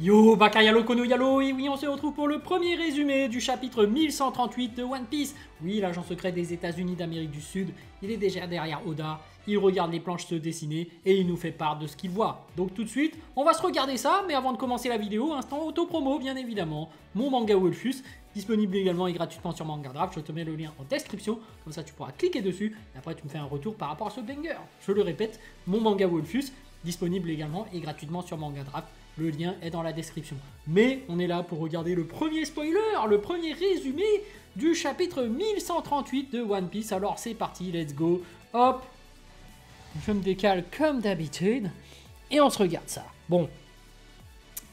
Yo, Baka Yalo Kono Yalo, et oui, on se retrouve pour le premier résumé du chapitre 1138 de One Piece. Oui, l'agent secret des États-Unis d'Amérique du Sud, il est déjà derrière Oda, il regarde les planches se dessiner et il nous fait part de ce qu'il voit. Donc tout de suite, on va se regarder ça, mais avant de commencer la vidéo, instant auto-promo bien évidemment, mon manga Wolfus, disponible également et gratuitement sur Manga Draft, je te mets le lien en description, comme ça tu pourras cliquer dessus, et après tu me fais un retour par rapport à ce banger. Je le répète, mon manga Wolfus, disponible également et gratuitement sur Manga Draft. Le lien est dans la description. Mais on est là pour regarder le premier spoiler, le premier résumé du chapitre 1138 de One Piece. Alors c'est parti, let's go. Hop, je me décale comme d'habitude et on se regarde ça. Bon,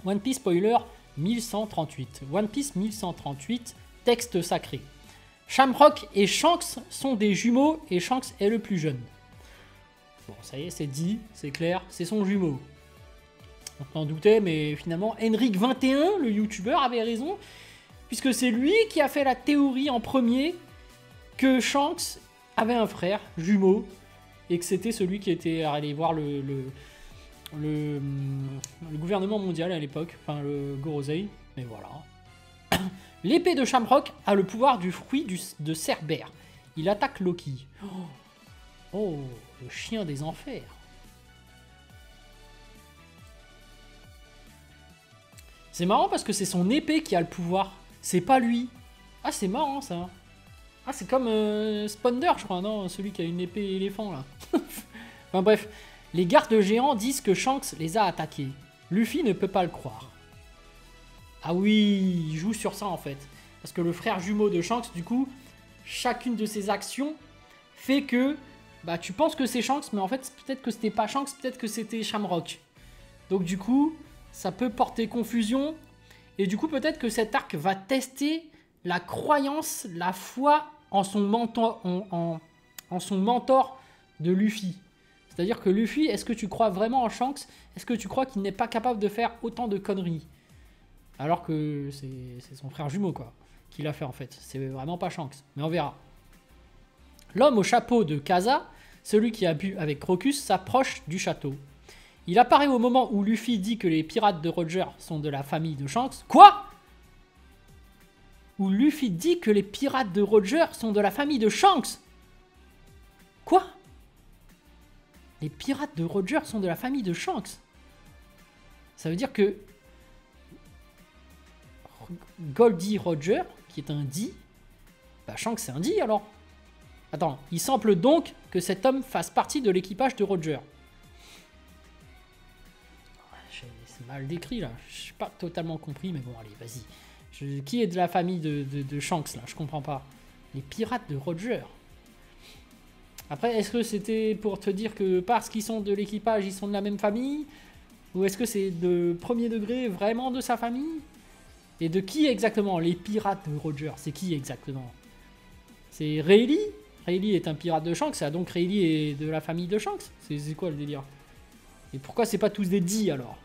One Piece spoiler 1138. One Piece 1138, texte sacré. Shamrock et Shanks sont des jumeaux et Shanks est le plus jeune. Bon, ça y est, c'est dit, c'est clair, c'est son jumeau. On s'en doutait, mais finalement, Henrik21, le youtubeur, avait raison, puisque c'est lui qui a fait la théorie en premier que Shanks avait un frère jumeau, et que c'était celui qui était allé voir le gouvernement mondial à l'époque, enfin le Gorosei, mais voilà. L'épée de Shamrock a le pouvoir du fruit de Cerbère. Il attaque Loki. Oh, le chien des enfers. C'est marrant parce que c'est son épée qui a le pouvoir. C'est pas lui. Ah, c'est marrant ça. Ah, c'est comme Sponder, je crois, non? Celui qui a une épée éléphant là. Enfin bref. Les gardes géants disent que Shanks les a attaqués. Luffy ne peut pas le croire. Ah oui, il joue sur ça en fait. Parce que le frère jumeau de Shanks, du coup, chacune de ses actions fait que bah, tu penses que c'est Shanks, mais en fait, peut-être que c'était pas Shanks, peut-être que c'était Shamrock. Donc du coup, ça peut porter confusion. Et du coup, peut-être que cet arc va tester la croyance, la foi en son mentor, en son mentor de Luffy. C'est-à-dire que Luffy, est-ce que tu crois vraiment en Shanks? Est-ce que tu crois qu'il n'est pas capable de faire autant de conneries? Alors que c'est son frère jumeau, quoi, qui l'a fait en fait. C'est vraiment pas Shanks. Mais on verra. L'homme au chapeau de Kaza, celui qui a bu avec Crocus, s'approche du château. Il apparaît au moment où Luffy dit que les pirates de Roger sont de la famille de Shanks. Quoi? Où Luffy dit que les pirates de Roger sont de la famille de Shanks. Quoi? Les pirates de Roger sont de la famille de Shanks. Ça veut dire que Goldie Roger, qui est un D, bah Shanks c'est un D alors. Attends, il semble donc que cet homme fasse partie de l'équipage de Roger. C'est mal décrit là, je n'ai pas totalement compris, mais bon allez, vas-y. Qui est de la famille de Shanks là? Je comprends pas. Les pirates de Roger. Après, est-ce que c'était pour te dire que parce qu'ils sont de l'équipage, ils sont de la même famille? Ou est-ce que c'est de premier degré vraiment de sa famille? Et de qui exactement? Les pirates de Roger, c'est qui exactement? C'est Rayleigh? Rayleigh est un pirate de Shanks, donc Rayleigh est de la famille de Shanks? C'est quoi le délire? Et pourquoi c'est pas tous des D alors?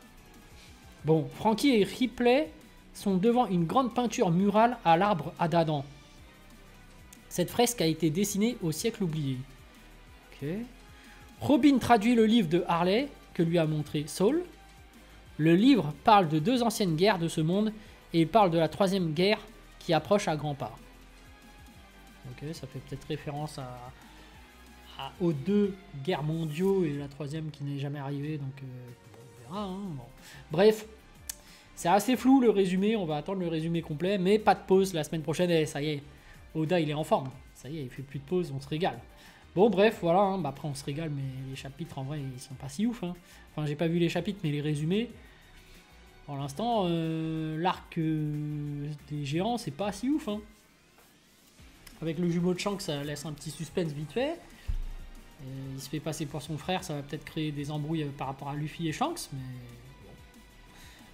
Bon, Franky et Ripley sont devant une grande peinture murale à l'arbre à Dadan. Cette fresque a été dessinée au siècle oublié. Ok. Robin traduit le livre de Harley que lui a montré Saul. Le livre parle de deux anciennes guerres de ce monde et il parle de la troisième guerre qui approche à grands pas. Ok, ça fait peut-être référence aux deux guerres mondiaux et la troisième qui n'est jamais arrivée, donc on verra. Hein, bon. Bref, c'est assez flou le résumé, on va attendre le résumé complet, mais pas de pause la semaine prochaine, et ça y est, Oda il est en forme, ça y est, il fait plus de pause, on se régale. Bon bref, voilà, hein, bah, après on se régale, mais les chapitres en vrai ils sont pas si ouf. Hein. Enfin j'ai pas vu les chapitres, mais les résumés, pour l'instant, l'arc des géants c'est pas si ouf. Hein. Avec le jumeau de Shanks, ça laisse un petit suspense vite fait. Et il se fait passer pour son frère, ça va peut-être créer des embrouilles par rapport à Luffy et Shanks, mais bon.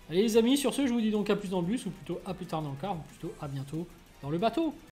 Allez les amis, sur ce, je vous dis donc à plus dans le bus, ou plutôt à plus tard dans le car, ou plutôt à bientôt dans le bateau.